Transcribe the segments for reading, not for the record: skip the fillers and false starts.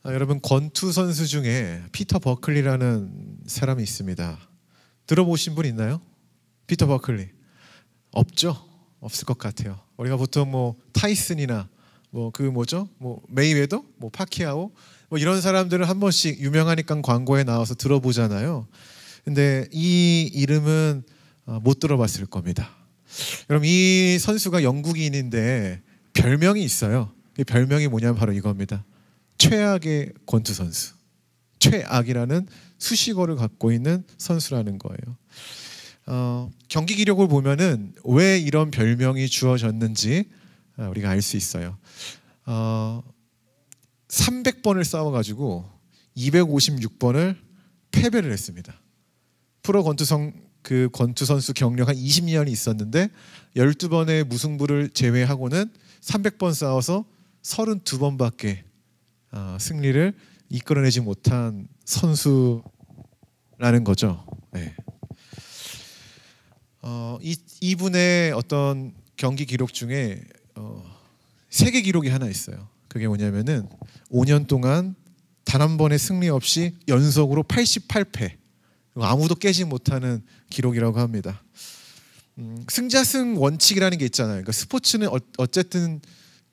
여러분, 권투 선수 중에 피터 버클리라는 사람이 있습니다. 들어보신 분 있나요? 피터 버클리. 없죠? 없을 것 같아요. 우리가 보통 뭐 타이슨이나 뭐 메이웨더, 뭐 파키아오 뭐 이런 사람들은 한 번씩 유명하니까 광고에 나와서 들어보잖아요. 근데 이 이름은 못 들어봤을 겁니다. 여러분, 이 선수가 영국인인데 별명이 있어요. 그 별명이 뭐냐면 바로 이겁니다. 최악의 권투 선수. 최악이라는 수식어를 갖고 있는 선수라는 거예요. 경기 기록을 보면은 왜 이런 별명이 주어졌는지 우리가 알 수 있어요. 300번을 싸워가지고 256번을 패배를 했습니다. 프로 권투 선수 경력 한 20년이 있었는데 12번의 무승부를 제외하고는 300번 싸워서 32번밖에 승리를 이끌어내지 못한 선수라는 거죠. 네. 이분의 어떤 경기 기록 중에 세계 기록이 하나 있어요. 그게 뭐냐면은 5년 동안 단 한 번의 승리 없이 연속으로 88패. 아무도 깨지 못하는 기록이라고 합니다. 승자승 원칙이라는 게 있잖아요. 그러니까 스포츠는 어쨌든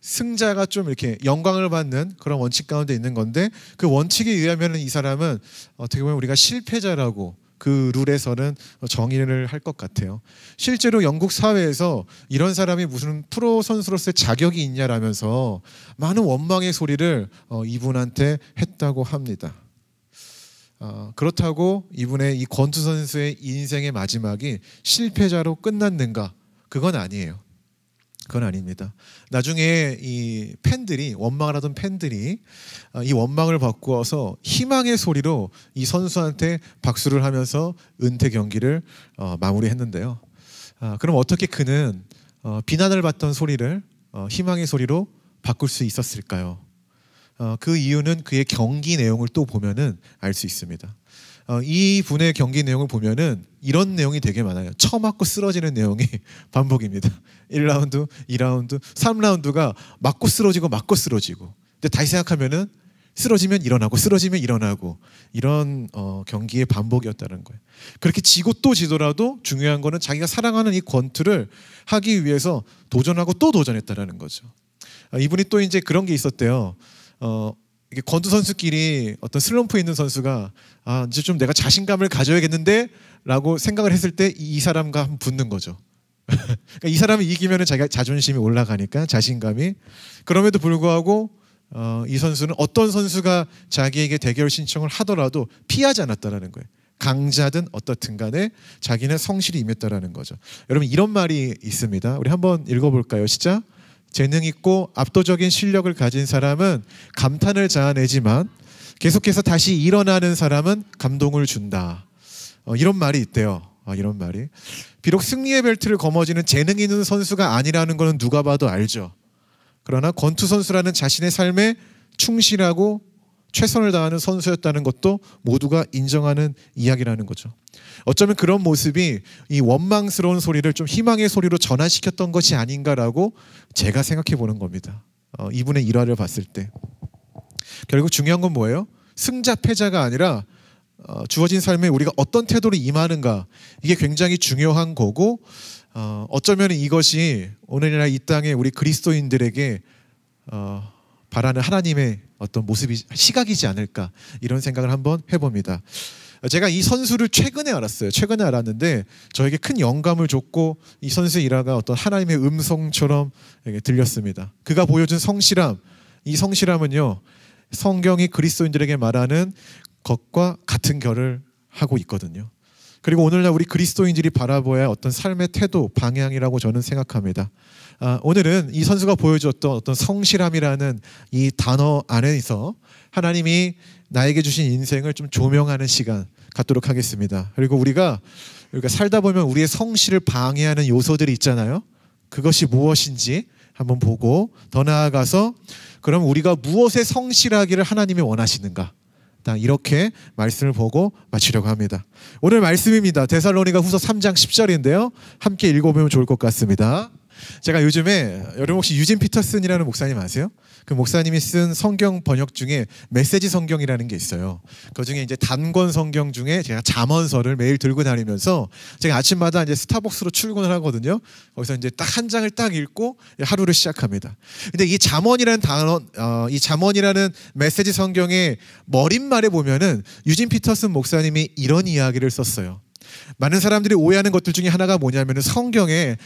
승자가 좀 이렇게 영광을 받는 그런 원칙 가운데 있는 건데, 그 원칙에 의하면 이 사람은 어떻게 보면 우리가 실패자라고 그 룰에서는 정의를 할 것 같아요. 실제로 영국 사회에서 이런 사람이 무슨 프로 선수로서의 자격이 있냐라면서 많은 원망의 소리를 이분한테 했다고 합니다. 그렇다고 이분의 이 권투 선수의 인생의 마지막이 실패자로 끝났는가? 그건 아니에요. 그건 아닙니다. 나중에 이 팬들이, 원망을 하던 팬들이 이 원망을 바꾸어서 희망의 소리로 이 선수한테 박수를 하면서 은퇴 경기를 마무리했는데요. 그럼 어떻게 그는 비난을 받던 소리를 희망의 소리로 바꿀 수 있었을까요? 그 이유는 그의 경기 내용을 또 보면은 알 수 있습니다. 이 분의 경기 내용을 보면은 이런 내용이 되게 많아요. 쳐맞고 쓰러지는 내용이 반복입니다. 1라운드, 2라운드, 3라운드가 맞고 쓰러지고 맞고 쓰러지고. 근데 다시 생각하면은 쓰러지면 일어나고 쓰러지면 일어나고, 이런 경기의 반복이었다는 거예요. 그렇게 지고 또 지더라도 중요한 거는 자기가 사랑하는 이 권투를 하기 위해서 도전하고 또 도전했다는 거죠. 이분이 또 이제 그런 게 있었대요. 이게 권투 선수끼리 어떤 슬럼프에 있는 선수가 이제 좀 내가 자신감을 가져야겠는데 라고 생각을 했을 때 이 사람과 한번 붙는 거죠. 그러니까 이 사람이 이기면 자기가 자존심이 올라가니까, 자신감이. 그럼에도 불구하고 이 선수는 어떤 선수가 자기에게 대결 신청을 하더라도 피하지 않았다라는 거예요. 강자든 어떻든 간에 자기는 성실히 임했다라는 거죠. 여러분, 이런 말이 있습니다. 우리 한번 읽어볼까요? 시작. 재능 있고 압도적인 실력을 가진 사람은 감탄을 자아내지만 계속해서 다시 일어나는 사람은 감동을 준다. 이런 말이 있대요. 이런 말이. 비록 승리의 벨트를 거머쥐는 재능 있는 선수가 아니라는 것은 누가 봐도 알죠. 그러나 권투 선수라는 자신의 삶에 충실하고 최선을 다하는 선수였다는 것도 모두가 인정하는 이야기라는 거죠. 어쩌면 그런 모습이 이 원망스러운 소리를 좀 희망의 소리로 전환시켰던 것이 아닌가라고 제가 생각해 보는 겁니다. 이분의 일화를 봤을 때. 결국 중요한 건 뭐예요? 승자 패자가 아니라 주어진 삶에 우리가 어떤 태도로 임하는가, 이게 굉장히 중요한 거고, 어쩌면 이것이 오늘날 이 땅에 우리 그리스도인들에게 바라는 하나님의 어떤 모습이, 시각이지 않을까, 이런 생각을 한번 해봅니다. 제가 이 선수를 최근에 알았어요. 최근에 알았는데 저에게 큰 영감을 줬고, 이 선수의 일화가 어떤 하나님의 음성처럼 들렸습니다. 그가 보여준 성실함, 이 성실함은요, 성경이 그리스도인들에게 말하는 것과 같은 결을 하고 있거든요. 그리고 오늘날 우리 그리스도인들이 바라보아야 할 어떤 삶의 태도, 방향이라고 저는 생각합니다. 오늘은 이 선수가 보여줬던 어떤 성실함이라는 이 단어 안에서 하나님이 나에게 주신 인생을 좀 조명하는 시간 갖도록 하겠습니다. 그리고 우리가 살다 보면 우리의 성실을 방해하는 요소들이 있잖아요. 그것이 무엇인지 한번 보고, 더 나아가서 그럼 우리가 무엇에 성실하기를 하나님이 원하시는가, 이렇게 말씀을 보고 마치려고 합니다. 오늘 말씀입니다. 데살로니가 후서 3장 10절인데요. 함께 읽어보면 좋을 것 같습니다. 제가 요즘에 여러분 혹시 유진 피터슨이라는 목사님 아세요? 그 목사님이 쓴 성경 번역 중에 메시지 성경이라는 게 있어요. 그 중에 이제 단권 성경 중에 제가 잠언서를 매일 들고 다니면서 제가 아침마다 이제 스타벅스로 출근을 하거든요. 거기서 이제 딱 한 장을 딱 읽고 하루를 시작합니다. 근데 이 잠언이라는 단어, 이 잠언이라는 메시지 성경의 머릿말에 보면은 유진 피터슨 목사님이 이런 이야기를 썼어요. 많은 사람들이 오해하는 것들 중에 하나가 뭐냐면은 성경에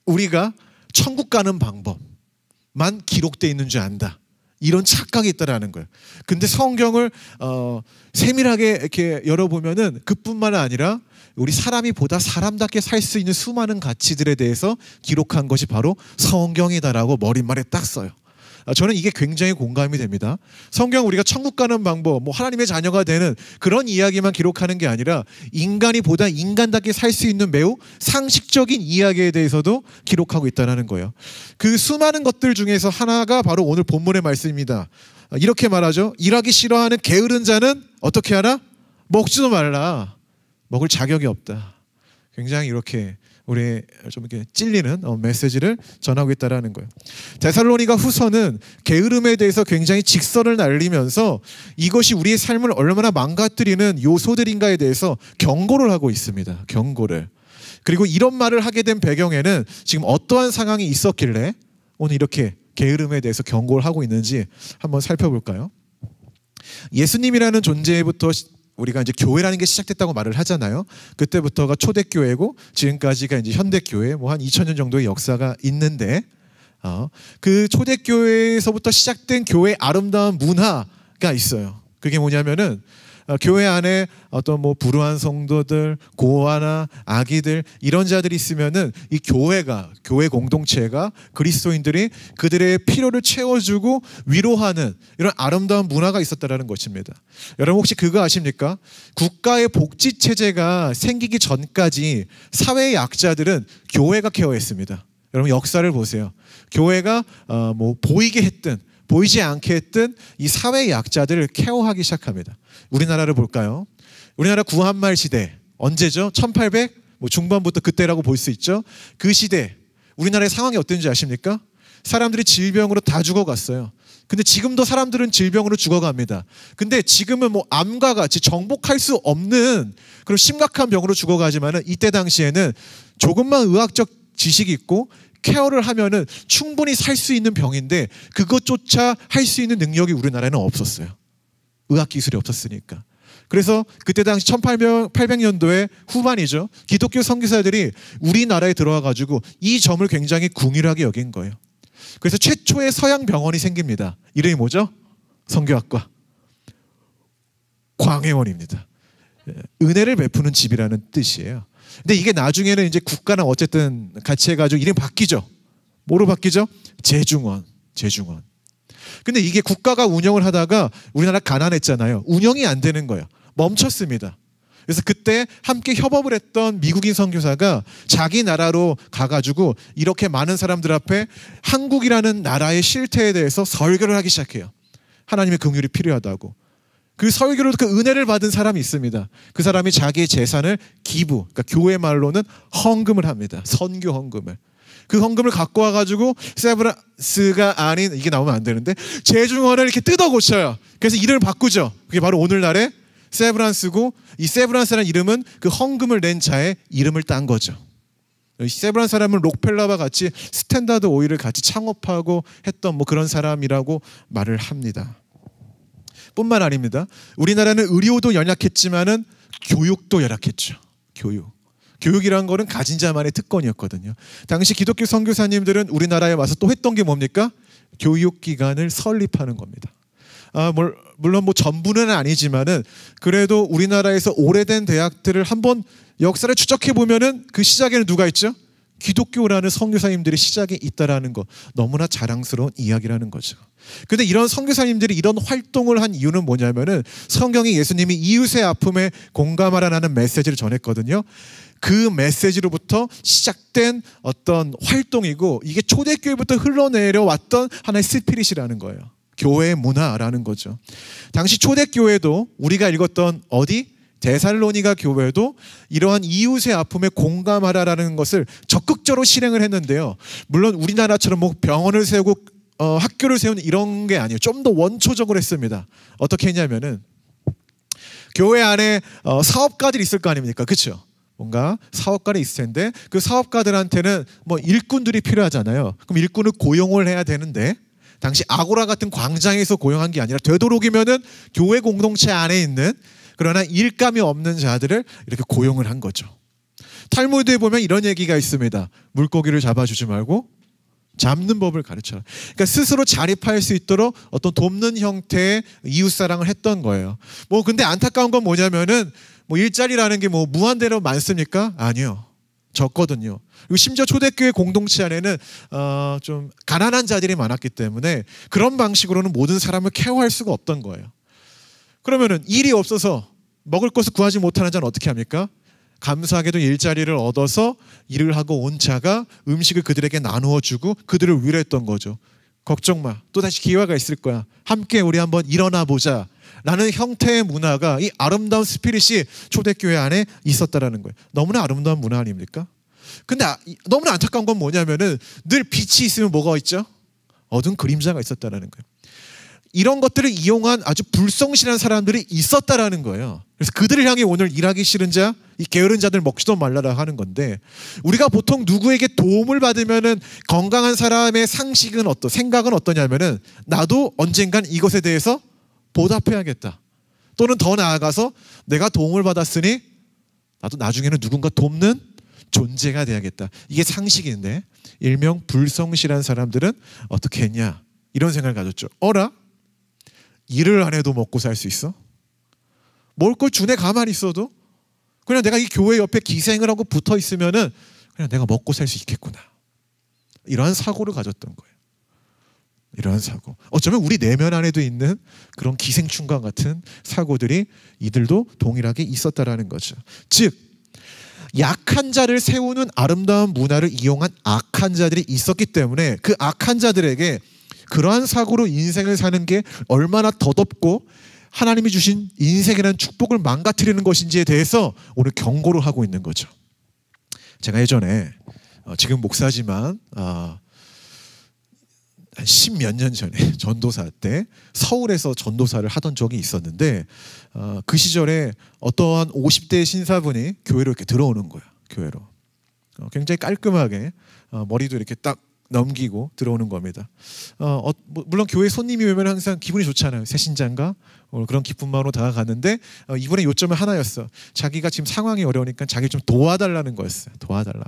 우리가 천국 가는 방법만 기록되어 있는 줄 안다. 이런 착각이 있다라는 거예요. 근데 성경을 세밀하게 이렇게 열어보면은 그뿐만 아니라 우리 사람이 보다 사람답게 살 수 있는 수많은 가치들에 대해서 기록한 것이 바로 성경이다라고 머릿말에 딱 써요. 저는 이게 굉장히 공감이 됩니다. 성경 우리가 천국 가는 방법, 뭐 하나님의 자녀가 되는 그런 이야기만 기록하는 게 아니라 인간이 보다 인간답게 살 수 있는 매우 상식적인 이야기에 대해서도 기록하고 있다는 거예요. 그 수많은 것들 중에서 하나가 바로 오늘 본문의 말씀입니다. 이렇게 말하죠. 일하기 싫어하는 게으른 자는 어떻게 하라? 먹지도 말라. 먹을 자격이 없다. 굉장히 이렇게 우리 좀 이렇게 찔리는 메시지를 전하고 있다라는 거예요. 데살로니가 후서는 게으름에 대해서 굉장히 직설을 날리면서 이것이 우리의 삶을 얼마나 망가뜨리는 요소들인가에 대해서 경고를 하고 있습니다. 경고를. 그리고 이런 말을 하게 된 배경에는 지금 어떠한 상황이 있었길래 오늘 이렇게 게으름에 대해서 경고를 하고 있는지 한번 살펴볼까요? 예수님이라는 존재부터 우리가 이제 교회라는 게 시작됐다고 말을 하잖아요. 그때부터가 초대교회고 지금까지가 이제 현대교회 뭐 한 2000년 정도의 역사가 있는데 그 초대교회에서부터 시작된 교회의 아름다운 문화가 있어요. 그게 뭐냐면은 교회 안에 어떤 뭐 불우한 성도들, 고아나 아기들 이런 자들이 있으면은 이 교회가 교회 공동체가 그리스도인들이 그들의 필요를 채워주고 위로하는 이런 아름다운 문화가 있었다라는 것입니다. 여러분 혹시 그거 아십니까? 국가의 복지 체제가 생기기 전까지 사회의 약자들은 교회가 케어했습니다. 여러분 역사를 보세요. 교회가 뭐 보이게 했든 보이지 않게 했든 이 사회의 약자들을 케어하기 시작합니다. 우리나라를 볼까요? 우리나라 구한말 시대 언제죠? 1800 뭐 중반부터 그때라고 볼 수 있죠. 그 시대 우리나라의 상황이 어땠는지 아십니까? 사람들이 질병으로 다 죽어갔어요. 근데 지금도 사람들은 질병으로 죽어갑니다. 근데 지금은 뭐 암과 같이 정복할 수 없는 그런 심각한 병으로 죽어가지만은 이때 당시에는 조금만 의학적 지식이 있고 케어를 하면은 충분히 살 수 있는 병인데 그것조차 할 수 있는 능력이 우리나라에는 없었어요. 의학 기술이 없었으니까. 그래서 그때 당시 1800년도에 후반이죠. 기독교 선교사들이 우리나라에 들어와 가지고 이 점을 굉장히 궁일하게 여긴 거예요. 그래서 최초의 서양 병원이 생깁니다. 이름이 뭐죠? 선교학과 광해원입니다. 은혜를 베푸는 집이라는 뜻이에요. 근데 이게 나중에는 이제 국가랑 어쨌든 같이 해가지고 이름이 바뀌죠. 뭐로 바뀌죠? 제중원. 근데 이게 국가가 운영을 하다가 우리나라 가난했잖아요. 운영이 안 되는 거예요. 멈췄습니다. 그래서 그때 함께 협업을 했던 미국인 선교사가 자기 나라로 가가지고 이렇게 많은 사람들 앞에 한국이라는 나라의 실태에 대해서 설교를 하기 시작해요. 하나님의 긍휼이 필요하다고. 그 설교로 그 은혜를 받은 사람이 있습니다. 그 사람이 자기의 재산을 기부, 그러니까 교회 말로는 헌금을 합니다. 선교 헌금을. 그 헌금을 갖고 와가지고 세브란스가 아닌 이게 나오면 안 되는데 제중원을 이렇게 뜯어 고쳐요. 그래서 이름을 바꾸죠. 그게 바로 오늘날의 세브란스고 이 세브란스라는 이름은 그 헌금을 낸 자의 이름을 딴 거죠. 세브란스 사람은 록펠러와 같이 스탠다드 오일을 같이 창업하고 했던 뭐 그런 사람이라고 말을 합니다. 뿐만 아닙니다. 우리나라는 의료도 연약했지만은 교육도 열악했죠. 교육이란 거는 가진 자만의 특권이었거든요. 당시 기독교 선교사님들은 우리나라에 와서 또 했던 게 뭡니까? 교육기관을 설립하는 겁니다. 물론 뭐 전부는 아니지만은 그래도 우리나라에서 오래된 대학들을 한번 역사를 추적해 보면은 그 시작에는 누가 있죠? 기독교라는 선교사님들의 시작이 있다라는 거 너무나 자랑스러운 이야기라는 거죠. 근데 이런 선교사님들이 이런 활동을 한 이유는 뭐냐면은 성경이 예수님이 이웃의 아픔에 공감하라는 메시지를 전했거든요. 그 메시지로부터 시작된 어떤 활동이고 이게 초대교회부터 흘러내려왔던 하나의 스피릿이라는 거예요. 교회의 문화라는 거죠. 당시 초대교회도 우리가 읽었던 어디? 데살로니가 교회도 이러한 이웃의 아픔에 공감하라라는 것을 적극적으로 실행을 했는데요. 물론 우리나라처럼 뭐 병원을 세우고 학교를 세우는 이런 게 아니에요. 좀 더 원초적으로 했습니다. 어떻게 했냐면은 교회 안에 사업가들이 있을 거 아닙니까? 그렇죠? 뭔가 사업가들이 있을 텐데 그 사업가들한테는 뭐 일꾼들이 필요하잖아요. 그럼 일꾼을 고용을 해야 되는데 당시 아고라 같은 광장에서 고용한 게 아니라 되도록이면은 교회 공동체 안에 있는 그러나 일감이 없는 자들을 이렇게 고용을 한 거죠. 탈무드에 보면 이런 얘기가 있습니다. 물고기를 잡아주지 말고 잡는 법을 가르쳐라. 그러니까 스스로 자립할 수 있도록 어떤 돕는 형태의 이웃사랑을 했던 거예요. 뭐 근데 안타까운 건 뭐냐면은 뭐 일자리라는 게 뭐 무한대로 많습니까? 아니요. 적거든요. 그리고 심지어 초대교회 공동체 안에는 좀 가난한 자들이 많았기 때문에 그런 방식으로는 모든 사람을 케어할 수가 없던 거예요. 그러면은 일이 없어서 먹을 것을 구하지 못하는 자는 어떻게 합니까? 감사하게도 일자리를 얻어서 일을 하고 온 자가 음식을 그들에게 나누어 주고 그들을 위로했던 거죠. 걱정 마. 또다시 기회가 있을 거야. 함께 우리 한번 일어나 보자. 라는 형태의 문화가 이 아름다운 스피릿이 초대교회 안에 있었다라는 거예요. 너무나 아름다운 문화 아닙니까? 근데 너무나 안타까운 건 뭐냐면은 늘 빛이 있으면 뭐가 있죠? 어두운 그림자가 있었다라는 거예요. 이런 것들을 이용한 아주 불성실한 사람들이 있었다라는 거예요. 그래서 그들을 향해 오늘 일하기 싫은 자, 이 게으른 자들 먹지도 말라라 하는 건데 우리가 보통 누구에게 도움을 받으면은 건강한 사람의 상식은 생각은 어떠냐면은 나도 언젠간 이것에 대해서 보답해야겠다. 또는 더 나아가서 내가 도움을 받았으니 나도 나중에는 누군가 돕는 존재가 돼야겠다. 이게 상식인데 일명 불성실한 사람들은 어떻게 했냐? 이런 생각을 가졌죠. 어라? 일을 안 해도 먹고 살 수 있어? 먹을 걸 주네 가만히 있어도? 그냥 내가 이 교회 옆에 기생을 하고 붙어 있으면은 그냥 내가 먹고 살 수 있겠구나. 이러한 사고를 가졌던 거예요. 이러한 사고. 어쩌면 우리 내면 안에도 있는 그런 기생충과 같은 사고들이 이들도 동일하게 있었다라는 거죠. 즉 약한 자를 세우는 아름다운 문화를 이용한 악한 자들이 있었기 때문에 그 악한 자들에게 그러한 사고로 인생을 사는 게 얼마나 더덥고 하나님이 주신 인생이라는 축복을 망가뜨리는 것인지에 대해서 오늘 경고를 하고 있는 거죠. 제가 예전에 지금 목사지만 한 10몇 년 전에 전도사 때 서울에서 전도사를 하던 적이 있었는데 그 시절에 어떠한 50대 신사분이 교회로 이렇게 들어오는 거야. 교회로 굉장히 깔끔하게 머리도 이렇게 딱 넘기고 들어오는 겁니다. 물론 교회 손님이 오면 항상 기분이 좋잖아요. 새 신자인가? 그런 기쁜 마음으로 다가갔는데 이번에 요점은 하나였어. 자기가 지금 상황이 어려우니까 자기를 좀 도와달라는 거였어요. 도와달라.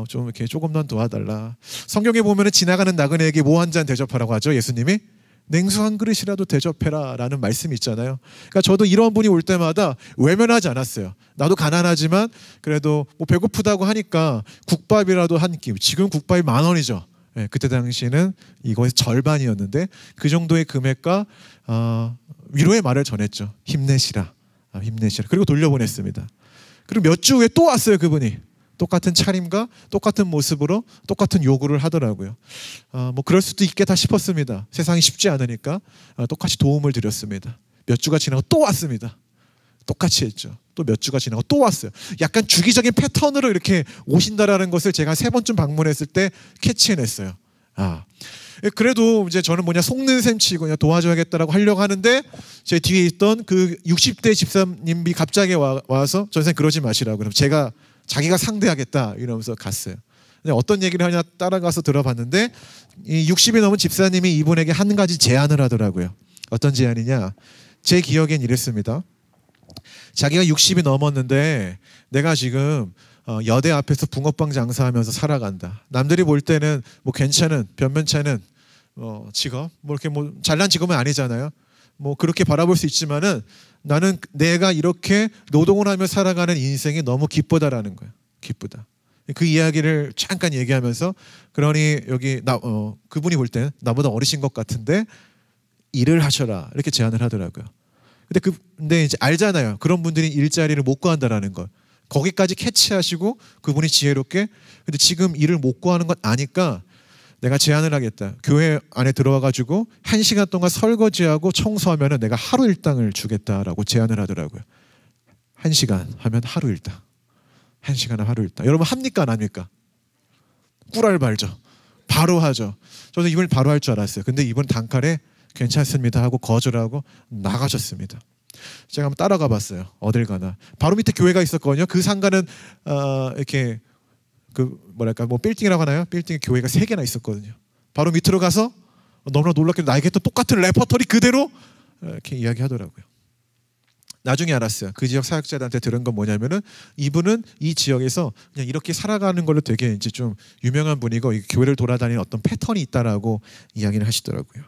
좀 이렇게 조금만 도와달라. 성경에 보면은 지나가는 나그네에게 뭐 한 잔 대접하라고 하죠. 예수님이 냉수 한 그릇이라도 대접해라 라는 말씀이 있잖아요. 그러니까 저도 이런 분이 올 때마다 외면하지 않았어요. 나도 가난하지만 그래도 뭐 배고프다고 하니까 국밥이라도 한 끼. 지금 국밥이 10,000원이죠. 네, 그때 당시에는 이거의 절반이었는데 그 정도의 금액과 위로의 말을 전했죠. 힘내시라. 힘내시라. 그리고 돌려보냈습니다. 그리고 몇 주 후에 또 왔어요. 그분이. 똑같은 차림과 똑같은 모습으로 똑같은 요구를 하더라고요. 뭐 그럴 수도 있겠다 싶었습니다. 세상이 쉽지 않으니까 똑같이 도움을 드렸습니다. 몇 주가 지나고 또 왔습니다. 똑같이 했죠. 또 몇 주가 지나고 또 왔어요. 약간 주기적인 패턴으로 이렇게 오신다라는 것을 제가 3번쯤 방문했을 때 캐치해냈어요. 그래도 이제 저는 속는 셈 치고 그냥 도와줘야겠다라고 하려고 하는데 제 뒤에 있던 그 60대 집사님이 갑자기 와서 전생 그러지 마시라고 그럼 자기가 상대하겠다 이러면서 갔어요. 근데 어떤 얘기를 하냐 따라가서 들어봤는데 이 60이 넘은 집사님이 이분에게 한 가지 제안을 하더라고요. 어떤 제안이냐? 제 기억엔 이랬습니다. 자기가 60이 넘었는데 내가 지금 여대 앞에서 붕어빵 장사하면서 살아간다. 남들이 볼 때는 뭐 괜찮은 변변찮은 직업, 뭐 이렇게 뭐 잘난 직업은 아니잖아요. 뭐 그렇게 바라볼 수 있지만은 나는 내가 이렇게 노동을 하며 살아가는 인생이 너무 기쁘다라는 거예요. 기쁘다. 그 이야기를 잠깐 얘기하면서 그러니 여기 그분이 볼 때는 나보다 어리신 것 같은데 일을 하셔라 이렇게 제안을 하더라고요. 근데 이제 알잖아요. 그런 분들이 일자리를 못 구한다라는 걸. 거기까지 캐치하시고 그분이 지혜롭게 근데 지금 일을 못 구하는 건 아니까 내가 제안을 하겠다. 교회 안에 들어와가지고 1시간 동안 설거지하고 청소하면은 내가 하루 일당을 주겠다라고 제안을 하더라고요. 1시간 하면 하루 일다. 1시간 하면 하루 일다. 여러분 합니까 안 합니까? 꿀알 발죠. 바로 하죠. 저도 이분 바로 할 줄 알았어요. 근데 이분 단칼에 괜찮습니다 하고 거절하고 나가셨습니다. 제가 한번 따라가 봤어요. 어딜 가나. 바로 밑에 교회가 있었거든요. 그 상가는 이렇게 그 뭐랄까 뭐 빌딩이라고 하나요? 빌딩에 교회가 3개나 있었거든요. 바로 밑으로 가서 너무나 놀랍게도 나에게 또 똑같은 레퍼토리 그대로 이렇게 이야기하더라고요. 나중에 알았어요. 그 지역 사역자들한테 들은 건 뭐냐면은 이분은 이 지역에서 그냥 이렇게 살아가는 걸로 되게 이제 좀 유명한 분이고 교회를 돌아다니는 어떤 패턴이 있다라고 이야기를 하시더라고요.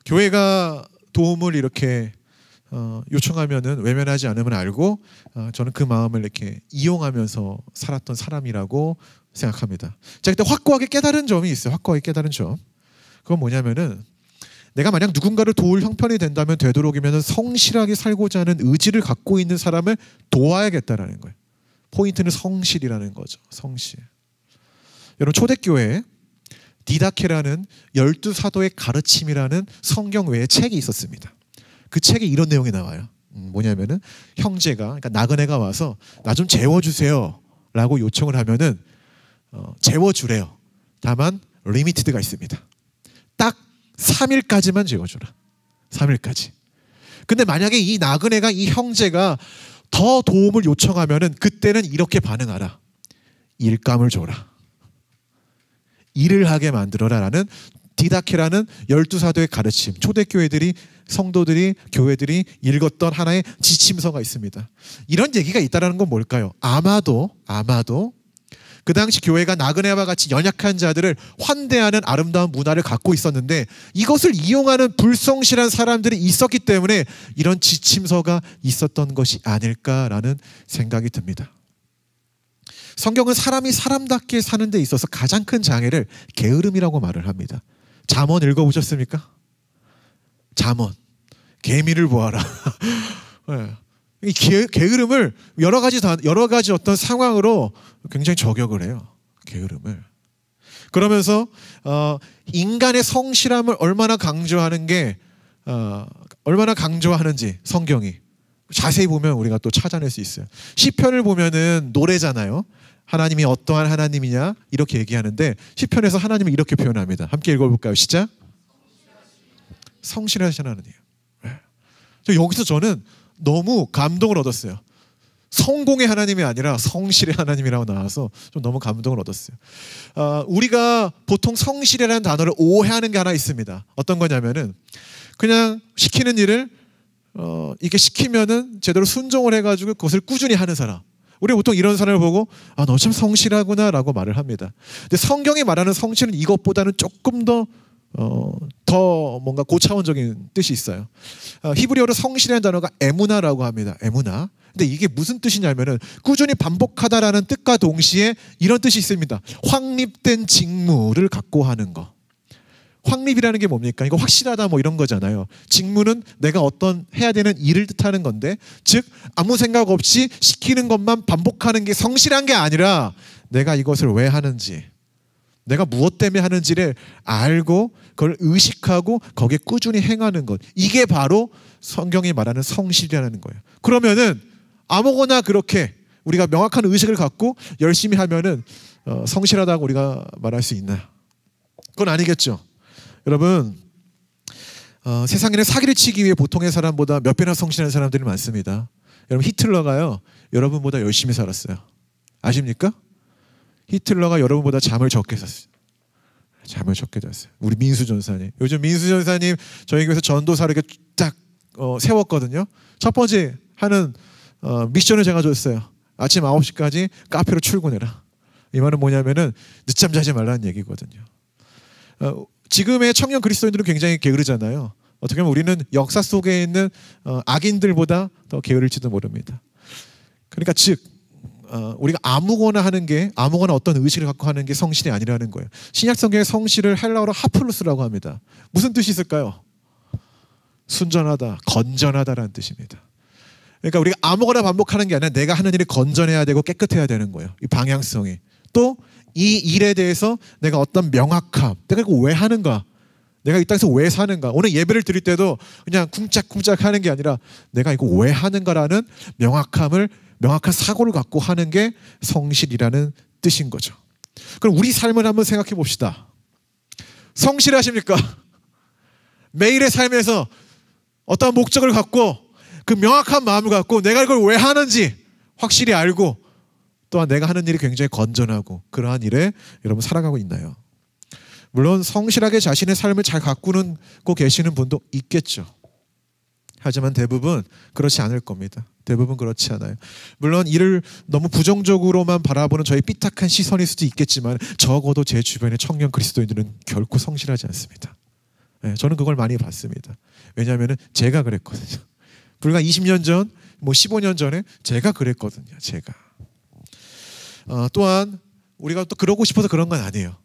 교회가 도움을 이렇게 요청하면은 외면하지 않으면 알고 저는 그 마음을 이렇게 이용하면서 살았던 사람이라고 생각합니다. 제가 그때 확고하게 깨달은 점이 있어요. 확고하게 깨달은 점. 그건 뭐냐면은 내가 만약 누군가를 도울 형편이 된다면 되도록이면 성실하게 살고자 하는 의지를 갖고 있는 사람을 도와야겠다라는 거예요. 포인트는 성실이라는 거죠. 성실. 여러분 초대교회에 디다케라는 12사도의 가르침이라는 성경 외에 책이 있었습니다. 그 책에 이런 내용이 나와요. 뭐냐면은 형제가 그러니까 나그네가 와서 나 좀 재워주세요 라고 요청을 하면은 재워주래요. 다만 리미티드가 있습니다. 딱 3일까지만 재워주라. 3일까지. 근데 만약에 이 나그네가 이 형제가 더 도움을 요청하면은 그때는 이렇게 반응하라. 일감을 줘라. 일을 하게 만들어라 라는 디다케라는 12사도의 가르침. 초대교회들이 성도들이 교회들이 읽었던 하나의 지침서가 있습니다. 이런 얘기가 있다는 건 뭘까요? 아마도 그 당시 교회가 나그네와 같이 연약한 자들을 환대하는 아름다운 문화를 갖고 있었는데 이것을 이용하는 불성실한 사람들이 있었기 때문에 이런 지침서가 있었던 것이 아닐까라는 생각이 듭니다. 성경은 사람이 사람답게 사는 데 있어서 가장 큰 장애를 게으름이라고 말을 합니다. 잠언 읽어보셨습니까? 잠언. 개미를 보아라. 이 게으름을 여러 가지 어떤 상황으로 굉장히 저격을 해요. 게으름을. 그러면서 인간의 성실함을 얼마나 강조하는지 성경이 자세히 보면 우리가 또 찾아낼 수 있어요. 시편을 보면은 노래잖아요. 하나님이 어떠한 하나님이냐 이렇게 얘기하는데 시편에서 하나님을 이렇게 표현합니다. 함께 읽어볼까요? 시작. 성실하신 하나님. 여기서 저는 너무 감동을 얻었어요. 성공의 하나님이 아니라 성실의 하나님이라고 나와서 좀 너무 감동을 얻었어요. 우리가 보통 성실이라는 단어를 오해하는 게 하나 있습니다. 어떤 거냐면은 그냥 시키는 일을 이게 시키면은 제대로 순종을 해가지고 그것을 꾸준히 하는 사람. 우리 보통 이런 사람을 보고 너 참 성실하구나라고 말을 합니다. 근데 성경이 말하는 성실은 이것보다는 조금 더 뭔가 고차원적인 뜻이 있어요. 히브리어로 성실이라는 단어가 에무나라고 합니다. 에무나. 근데 이게 무슨 뜻이냐면은 꾸준히 반복하다라는 뜻과 동시에 이런 뜻이 있습니다. 확립된 직무를 갖고 하는 거. 확립이라는 게 뭡니까? 이거 확실하다 뭐 이런 거잖아요. 직무는 내가 어떤 해야 되는 일을 뜻하는 건데, 즉 아무 생각 없이 시키는 것만 반복하는 게 성실한 게 아니라 내가 이것을 왜 하는지, 내가 무엇 때문에 하는지를 알고 그걸 의식하고 거기에 꾸준히 행하는 것. 이게 바로 성경이 말하는 성실이라는 거예요. 그러면은 아무거나 그렇게 우리가 명확한 의식을 갖고 열심히 하면은 성실하다고 우리가 말할 수 있나요? 그건 아니겠죠. 여러분, 세상에는 사기를 치기 위해 보통의 사람보다 몇 배나 성실한 사람들이 많습니다. 여러분, 히틀러가요 여러분보다 열심히 살았어요. 아십니까? 히틀러가 여러분보다 잠을 적게 잤어요. 잠을 적게 잤어요. 우리 민수 전사님. 요즘 민수 전사님 저희 교회에서 전도사를 이렇게 딱 세웠거든요. 첫 번째 하는 미션을 제가 줬어요. 아침 9시까지 카페로 출근해라. 이 말은 뭐냐면은 늦잠 자지 말라는 얘기거든요. 지금의 청년 그리스도인들은 굉장히 게으르잖아요. 어떻게 보면 우리는 역사 속에 있는 악인들보다 더 게으를지도 모릅니다. 그러니까 즉 우리가 아무거나 어떤 의식을 갖고 하는 게 성실이 아니라는 거예요. 신약 성경의 성실을 헬라어로 하플루스라고 합니다. 무슨 뜻이 있을까요? 순전하다, 건전하다라는 뜻입니다. 그러니까 우리가 아무거나 반복하는 게 아니라 내가 하는 일이 건전해야 되고 깨끗해야 되는 거예요. 이 방향성이. 또 이 일에 대해서 내가 어떤 명확함, 내가 이거 왜 하는가, 내가 이 땅에서 왜 사는가? 오늘 예배를 드릴 때도 그냥 쿵짝쿵짝 하는 게 아니라 내가 이거 왜 하는가라는 명확한 사고를 갖고 하는 게 성실이라는 뜻인 거죠. 그럼 우리 삶을 한번 생각해 봅시다. 성실하십니까? 매일의 삶에서 어떤 목적을 갖고 그 명확한 마음을 갖고 내가 이걸 왜 하는지 확실히 알고 또한 내가 하는 일이 굉장히 건전하고 그러한 일에 여러분 살아가고 있나요? 물론 성실하게 자신의 삶을 잘 가꾸고 계시는 분도 있겠죠. 하지만 대부분 그렇지 않을 겁니다. 대부분 그렇지 않아요. 물론 이를 너무 부정적으로만 바라보는 저희 삐딱한 시선일 수도 있겠지만 적어도 제 주변의 청년 그리스도인들은 결코 성실하지 않습니다. 네, 저는 그걸 많이 봤습니다. 왜냐하면 제가 그랬거든요. 불과 20년 전, 15년 전에 제가 그랬거든요. 제가. 또한 우리가 또 그러고 싶어서 그런 건 아니에요.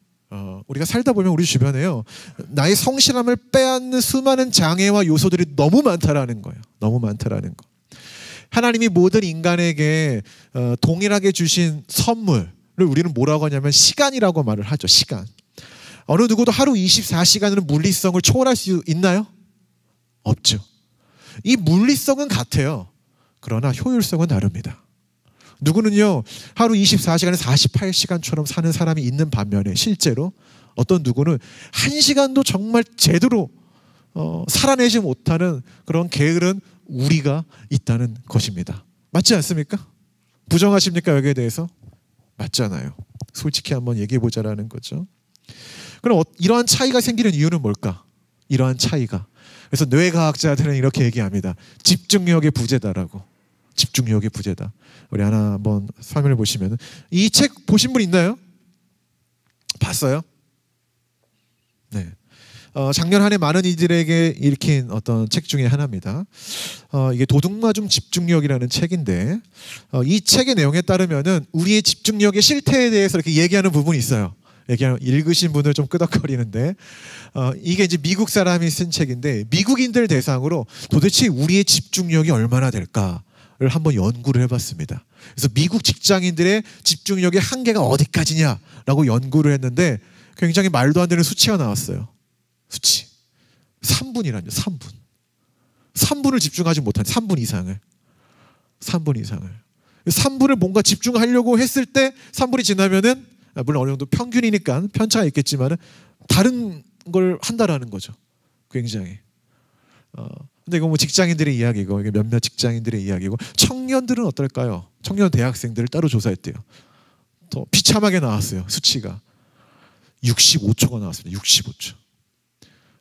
우리가 살다 보면 우리 주변에요, 나의 성실함을 빼앗는 수많은 장애와 요소들이 너무 많다라는 거예요. 너무 많다라는 거. 하나님이 모든 인간에게 동일하게 주신 선물을 우리는 뭐라고 하냐면 시간이라고 말을 하죠. 시간. 어느 누구도 하루 24시간으로 물리성을 초월할 수 있나요? 없죠. 이 물리성은 같아요. 그러나 효율성은 다릅니다. 누구는요, 하루 24시간에 48시간처럼 사는 사람이 있는 반면에 실제로 어떤 누구는 1시간도 정말 제대로 살아내지 못하는 그런 게으른 우리가 있다는 것입니다. 맞지 않습니까? 부정하십니까? 여기에 대해서? 맞잖아요. 솔직히 한번 얘기해 보자라는 거죠. 그럼 이러한 차이가 생기는 이유는 뭘까? 이러한 차이가. 그래서 뇌과학자들은 이렇게 얘기합니다. 집중력의 부재다라고. 집중력의 부재다. 우리 하나 한번 설명해 보시면, 이 책 보신 분 있나요? 봤어요? 네. 작년 한 해 많은 이들에게 읽힌 어떤 책 중에 하나입니다. 이게 도둑맞음 집중력이라는 책인데, 이 책의 내용에 따르면은 우리의 집중력의 실태에 대해서 이렇게 얘기하는 부분이 있어요. 읽으신 분들 좀 끄덕거리는데, 이게 이제 미국 사람이 쓴 책인데, 미국인들 대상으로 도대체 우리의 집중력이 얼마나 될까를 한번 연구를 해봤습니다. 그래서 미국 직장인들의 집중력의 한계가 어디까지냐라고 연구를 했는데 굉장히 말도 안 되는 수치가 나왔어요. 수치 3분이라뇨. 3분을 집중하지 못한 3분 이상을 3분을 뭔가 집중하려고 했을 때 3분이 지나면은, 물론 어느 정도 평균이니까 편차가 있겠지만 다른 걸 한다라는 거죠. 굉장히. 근데 이거 뭐 직장인들의 이야기고, 이게 몇몇 직장인들의 이야기고, 청년들은 어떨까요? 청년 대학생들을 따로 조사했대요. 더 비참하게 나왔어요. 수치가 65초가 나왔습니다. 65초.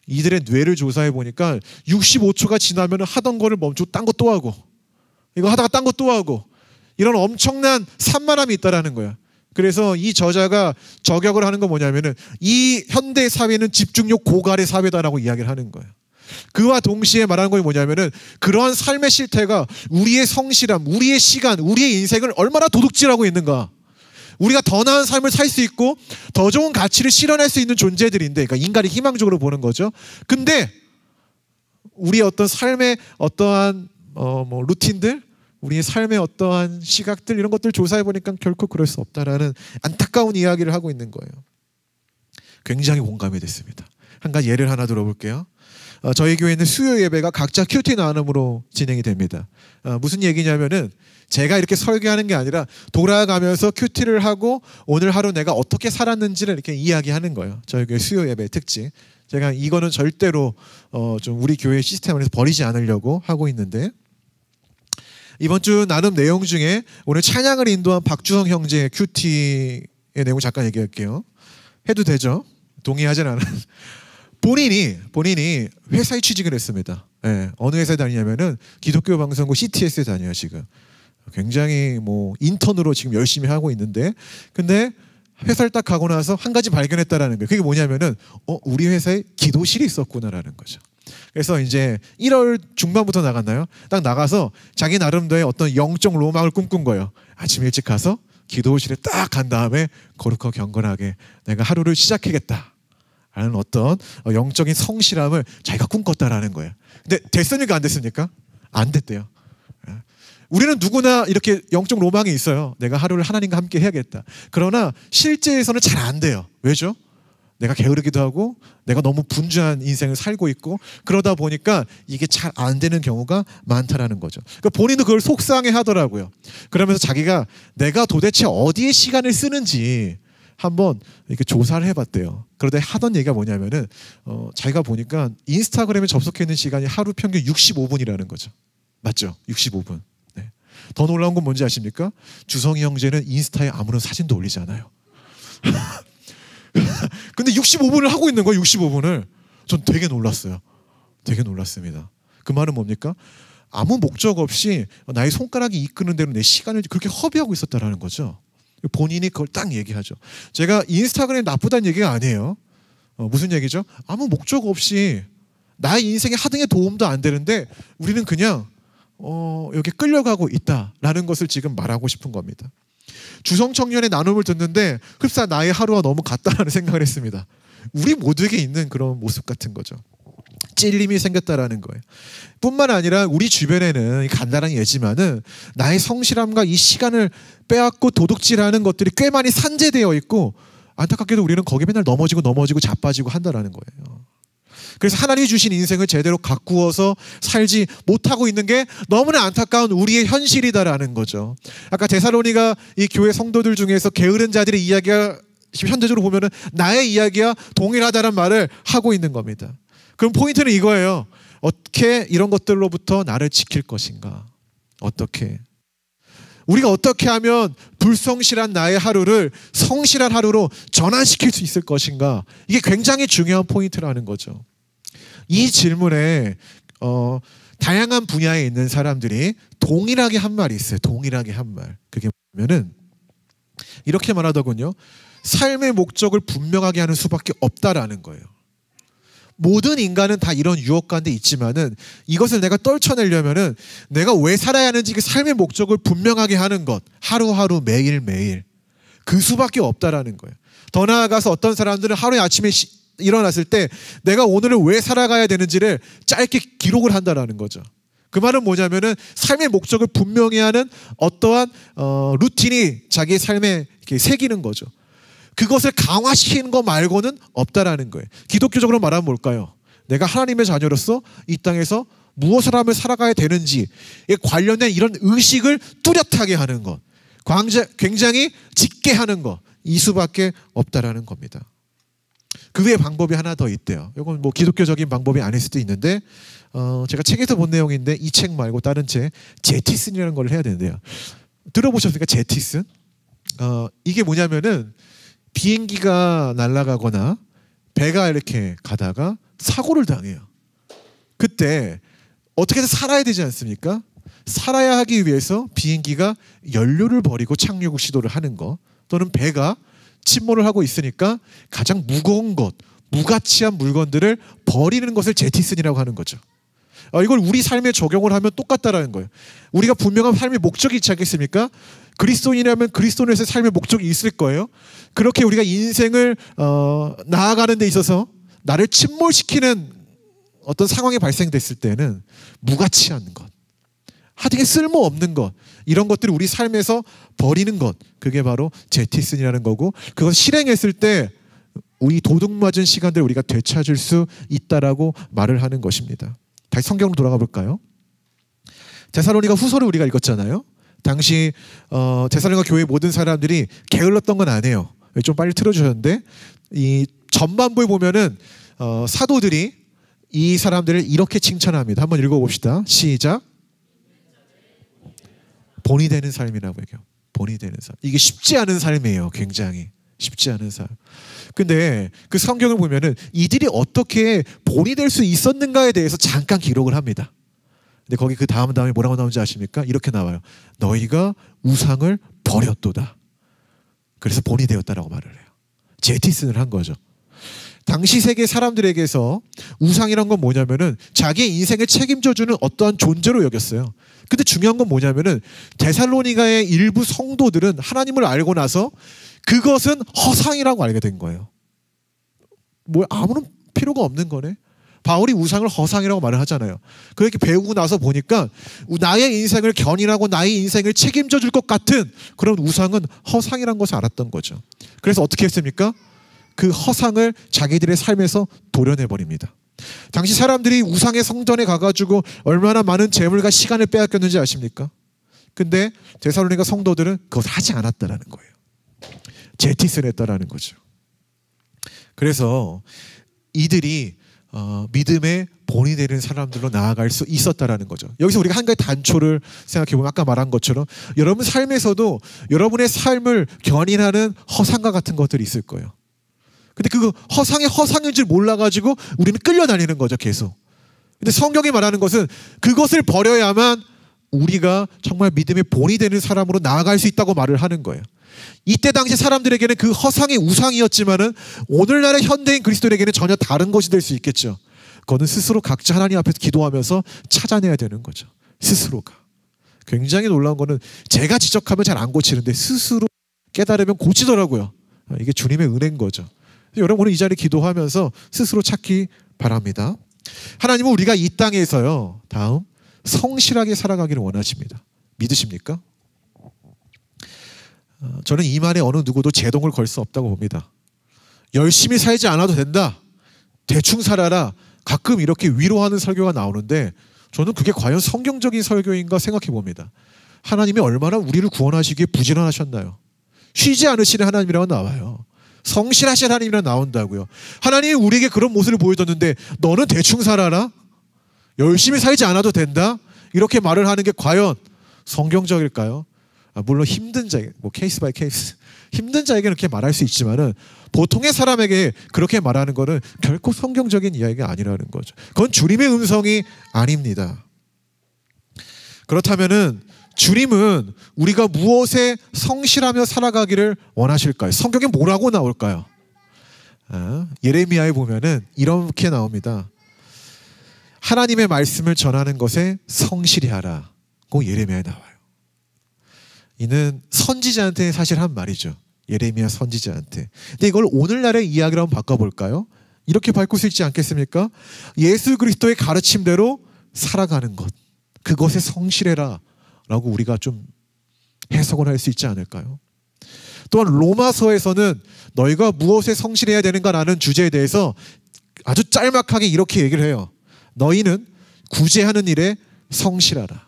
이들의 뇌를 조사해 보니까 65초가 지나면 하던 거를 멈추고 딴 거 또 하고, 이거 하다가 딴 거 또 하고, 이런 엄청난 산만함이 있다라는 거야. 그래서 이 저자가 저격을 하는 건 뭐냐면은, 이 현대 사회는 집중력 고갈의 사회다라고 이야기를 하는 거예요. 그와 동시에 말하는 것이 뭐냐면은, 그러한 삶의 실태가 우리의 성실함, 우리의 시간, 우리의 인생을 얼마나 도둑질하고 있는가. 우리가 더 나은 삶을 살 수 있고 더 좋은 가치를 실현할 수 있는 존재들인데, 그러니까 인간이 희망적으로 보는 거죠. 근데 우리의 어떤 삶의 어떠한 루틴들, 우리의 삶의 어떠한 시각들, 이런 것들 조사해 보니까 결코 그럴 수 없다라는 안타까운 이야기를 하고 있는 거예요. 굉장히 공감이 됐습니다. 한 가지 예를 하나 들어볼게요. 저희 교회는 수요 예배가 각자 큐티 나눔으로 진행이 됩니다. 무슨 얘기냐면은, 제가 이렇게 설교하는 게 아니라 돌아가면서 큐티를 하고 오늘 하루 내가 어떻게 살았는지를 이렇게 이야기하는 거예요. 저희 교회 수요 예배 특징. 제가 이거는 절대로 좀 우리 교회 시스템 안에서 버리지 않으려고 하고 있는데, 이번 주 나눔 내용 중에 오늘 찬양을 인도한 박주성 형제의 큐티의 내용 잠깐 얘기할게요. 해도 되죠? 동의하진 않아요. 본인이 회사에 취직을 했습니다. 네, 어느 회사에 다니냐면은 기독교 방송국 CTS에 다녀요. 지금 굉장히 인턴으로 지금 열심히 하고 있는데, 근데 회사를 딱 가고 나서 한 가지 발견했다라는 거예요. 그게 뭐냐면은 우리 회사에 기도실이 있었구나라는 거죠. 그래서 이제 1월 중반부터 나갔나요? 딱 나가서 자기 나름대로의 어떤 영적 로망을 꿈꾼 거예요. 아침 일찍 가서 기도실에 딱 간 다음에 거룩하고 경건하게 내가 하루를 시작하겠다 라는 어떤 영적인 성실함을 자기가 꿈꿨다라는 거예요. 근데 됐습니까? 안 됐습니까? 안 됐대요. 우리는 누구나 이렇게 영적 로망이 있어요. 내가 하루를 하나님과 함께 해야겠다. 그러나 실제에서는 잘 안 돼요. 왜죠? 내가 게으르기도 하고 내가 너무 분주한 인생을 살고 있고 그러다 보니까 이게 잘 안 되는 경우가 많다라는 거죠. 그러니까 본인도 그걸 속상해 하더라고요. 그러면서 자기가 내가 도대체 어디에 시간을 쓰는지 한번 이렇게 조사를 해봤대요. 그러다 하던 얘기가 뭐냐면은 자기가 보니까 인스타그램에 접속해 있는 시간이 하루 평균 65분이라는 거죠. 맞죠? 65분. 네. 더 놀라운 건 뭔지 아십니까? 주성이 형제는 인스타에 아무런 사진도 올리지 않아요. 근데 65분을 하고 있는 거예요. 65분을. 전 되게 놀랐어요. 되게 놀랐습니다. 그 말은 뭡니까? 아무 목적 없이 나의 손가락이 이끄는 대로 내 시간을 그렇게 허비하고 있었다라는 거죠. 본인이 그걸 딱 얘기하죠. 제가 인스타그램 나쁘다는 얘기가 아니에요. 무슨 얘기죠? 아무 목적 없이 나의 인생의 하등의 도움도 안 되는데 우리는 그냥 여기 끌려가고 있다라는 것을 지금 말하고 싶은 겁니다. 주성청년의 나눔을 듣는데 흡사 나의 하루와 너무 같다라는 생각을 했습니다. 우리 모두에게 있는 그런 모습 같은 거죠. 찔림이 생겼다라는 거예요. 뿐만 아니라 우리 주변에는 간단한 예지만은 나의 성실함과 이 시간을 빼앗고 도둑질하는 것들이 꽤 많이 산재되어 있고 안타깝게도 우리는 거기에 맨날 넘어지고 자빠지고 한다라는 거예요. 그래서 하나님이 주신 인생을 제대로 가꾸어서 살지 못하고 있는 게 너무나 안타까운 우리의 현실이다라는 거죠. 아까 데살로니가 이 교회 성도들 중에서 게으른 자들의 이야기가 현재적으로 보면은 나의 이야기와 동일하다는 말을 하고 있는 겁니다. 그럼 포인트는 이거예요. 어떻게 이런 것들로부터 나를 지킬 것인가? 어떻게? 우리가 어떻게 하면 불성실한 나의 하루를 성실한 하루로 전환시킬 수 있을 것인가? 이게 굉장히 중요한 포인트라는 거죠. 이 질문에 다양한 분야에 있는 사람들이 동일하게 한 말이 있어요. 동일하게 한 말. 그게 뭐냐면은 이렇게 말하더군요. 삶의 목적을 분명하게 하는 수밖에 없다라는 거예요. 모든 인간은 다 이런 유혹 가운데 있지만은 이것을 내가 떨쳐내려면은 내가 왜 살아야 하는지 그 삶의 목적을 분명하게 하는 것, 하루하루 매일매일 그 수밖에 없다라는 거예요. 더 나아가서 어떤 사람들은 하루에 아침에 일어났을 때 내가 오늘을 왜 살아가야 되는지를 짧게 기록을 한다라는 거죠. 그 말은 뭐냐면은 삶의 목적을 분명히 하는 어떠한 루틴이 자기의 삶에 이렇게 새기는 거죠. 그것을 강화시키는 거 말고는 없다라는 거예요. 기독교적으로 말하면 뭘까요? 내가 하나님의 자녀로서 이 땅에서 무엇을 하며 살아가야 되는지에 관련된 이런 의식을 뚜렷하게 하는 것, 굉장히 짙게 하는 것, 이 수밖에 없다라는 겁니다. 그 외에 방법이 하나 더 있대요. 이건 뭐 기독교적인 방법이 아닐 수도 있는데 제가 책에서 본 내용인데 이 책 말고 다른 책 제티슨이라는 걸 해야 되는데요. 들어보셨습니까? 제티슨? 이게 뭐냐면은 비행기가 날아가거나 배가 이렇게 가다가 사고를 당해요. 그때 어떻게 해서 살아야 되지 않습니까? 살아야 하기 위해서 비행기가 연료를 버리고 착륙 시도를 하는 것, 또는 배가 침몰을 하고 있으니까 가장 무거운 것, 무가치한 물건들을 버리는 것을 제티슨이라고 하는 거죠. 이걸 우리 삶에 적용을 하면 똑같다라는 거예요. 우리가 분명한 삶의 목적이 있지 않겠습니까? 그리스도인이라면 그리스도인에서 삶의 목적이 있을 거예요. 그렇게 우리가 인생을 나아가는 데 있어서 나를 침몰시키는 어떤 상황이 발생됐을 때는 무가치한 것, 하등에 쓸모없는 것, 이런 것들을 우리 삶에서 버리는 것, 그게 바로 제티슨이라는 거고, 그걸 실행했을 때 우리 도둑맞은 시간들을 우리가 되찾을 수 있다라고 말을 하는 것입니다. 다시 성경으로 돌아가 볼까요? 데살로니가 후서를 우리가 읽었잖아요. 당시 데살로니가 교회 모든 사람들이 게을렀던 건 아니에요. 좀 빨리 틀어주셨는데 이 전반부에 보면은 사도들이 이 사람들을 이렇게 칭찬합니다. 한번 읽어봅시다. 시작. 본이 되는 삶이라고 얘기해요. 본이 되는 삶. 이게 쉽지 않은 삶이에요. 굉장히 쉽지 않은 삶. 근데 그 성경을 보면은 이들이 어떻게 본이 될 수 있었는가에 대해서 잠깐 기록을 합니다. 근데 거기 그 다음에 뭐라고 나오는지 아십니까? 이렇게 나와요. 너희가 우상을 버렸도다. 그래서 본이 되었다라고 말을 해요. 제티슨을 한 거죠. 당시 세계 사람들에게서 우상이란 건 뭐냐면은 자기의 인생을 책임져주는 어떠한 존재로 여겼어요. 근데 중요한 건 뭐냐면은 데살로니가의 일부 성도들은 하나님을 알고 나서 그것은 허상이라고 알게 된 거예요. 뭐 아무런 필요가 없는 거네. 바울이 우상을 허상이라고 말을 하잖아요. 그렇게 배우고 나서 보니까 나의 인생을 견인하고 나의 인생을 책임져 줄 것 같은 그런 우상은 허상이라는 것을 알았던 거죠. 그래서 어떻게 했습니까? 그 허상을 자기들의 삶에서 도려내버립니다. 당시 사람들이 우상의 성전에 가가지고 얼마나 많은 재물과 시간을 빼앗겼는지 아십니까? 근데 데살로니가 성도들은 그것을 하지 않았다라는 거예요. 제티스를 했다라는 거죠. 그래서 이들이 믿음의 본이 되는 사람들로 나아갈 수 있었다라는 거죠. 여기서 우리가 한 가지 단초를 생각해보면 아까 말한 것처럼 여러분 삶에서도 여러분의 삶을 견인하는 허상과 같은 것들이 있을 거예요. 근데 그 허상인 줄 몰라가지고 우리는 끌려다니는 거죠, 계속. 근데 성경이 말하는 것은 그것을 버려야만 우리가 정말 믿음의 본이 되는 사람으로 나아갈 수 있다고 말을 하는 거예요. 이때 당시 사람들에게는 그 허상이 우상이었지만은 오늘날의 현대인 그리스도인에게는 전혀 다른 것이 될 수 있겠죠. 그거는 스스로 각자 하나님 앞에서 기도하면서 찾아내야 되는 거죠. 스스로가. 굉장히 놀라운 거는 제가 지적하면 잘 안 고치는데 스스로 깨달으면 고치더라고요. 이게 주님의 은혜인 거죠. 여러분 오늘 이 자리 기도하면서 스스로 찾기 바랍니다. 하나님은 우리가 이 땅에서요, 다음 성실하게 살아가기를 원하십니다. 믿으십니까? 저는 이 말에 어느 누구도 제동을 걸 수 없다고 봅니다. 열심히 살지 않아도 된다. 대충 살아라. 가끔 이렇게 위로하는 설교가 나오는데 저는 그게 과연 성경적인 설교인가 생각해 봅니다. 하나님이 얼마나 우리를 구원하시기에 부지런하셨나요? 쉬지 않으시는 하나님이라고 나와요. 성실하신 하나님이라고 나온다고요. 하나님이 우리에게 그런 모습을 보여줬는데 너는 대충 살아라? 열심히 살지 않아도 된다? 이렇게 말을 하는 게 과연 성경적일까요? 물론 힘든 자에게, 케이스 바이 케이스, 힘든 자에게는 그렇게 말할 수 있지만은 보통의 사람에게 그렇게 말하는 거는 결코 성경적인 이야기가 아니라는 거죠. 그건 주님의 음성이 아닙니다. 그렇다면은 주님은 우리가 무엇에 성실하며 살아가기를 원하실까요? 성경에 뭐라고 나올까요? 예레미야에 보면은 이렇게 나옵니다. 하나님의 말씀을 전하는 것에 성실히 하라고 예레미야에 나와요. 이는 선지자한테 사실 한 말이죠. 예레미야 선지자한테. 근데 이걸 오늘날의 이야기로 한번 바꿔볼까요? 이렇게 바꿀 수 있지 않겠습니까? 예수 그리스도의 가르침대로 살아가는 것, 그것에 성실해라 라고 우리가 좀 해석을 할 수 있지 않을까요? 또한 로마서에서는 너희가 무엇에 성실해야 되는가라는 주제에 대해서 아주 짤막하게 이렇게 얘기를 해요. 너희는 구제하는 일에 성실하라.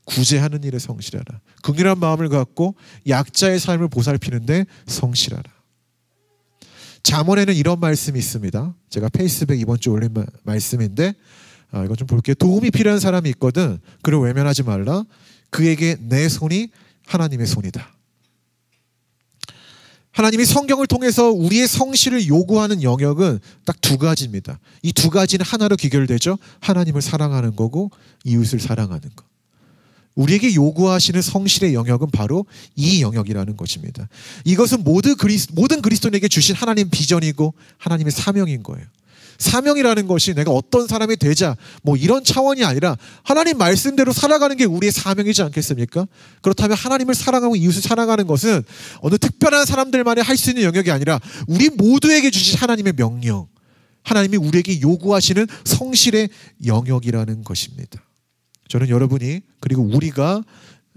구제하는 일에 성실하라. 긍휼한 마음을 갖고 약자의 삶을 보살피는데 성실하라. 잠언에는 이런 말씀이 있습니다. 제가 페이스북에 이번 주 올린 말씀인데 이거 좀 볼게요. 도움이 필요한 사람이 있거든. 그를 외면하지 말라. 그에게 내 손이 하나님의 손이다. 하나님이 성경을 통해서 우리의 성실을 요구하는 영역은 딱 두 가지입니다. 이 두 가지는 하나로 귀결되죠. 하나님을 사랑하는 거고 이웃을 사랑하는 것. 우리에게 요구하시는 성실의 영역은 바로 이 영역이라는 것입니다. 이것은 모든 그리스도인에게 주신 하나님 비전이고 하나님의 사명인 거예요. 사명이라는 것이 내가 어떤 사람이 되자 이런 차원이 아니라 하나님 말씀대로 살아가는 게 우리의 사명이지 않겠습니까? 그렇다면 하나님을 사랑하고 이웃을 사랑하는 것은 어느 특별한 사람들만이 할 수 있는 영역이 아니라 우리 모두에게 주신 하나님의 명령, 하나님이 우리에게 요구하시는 성실의 영역이라는 것입니다. 저는 여러분이 그리고 우리가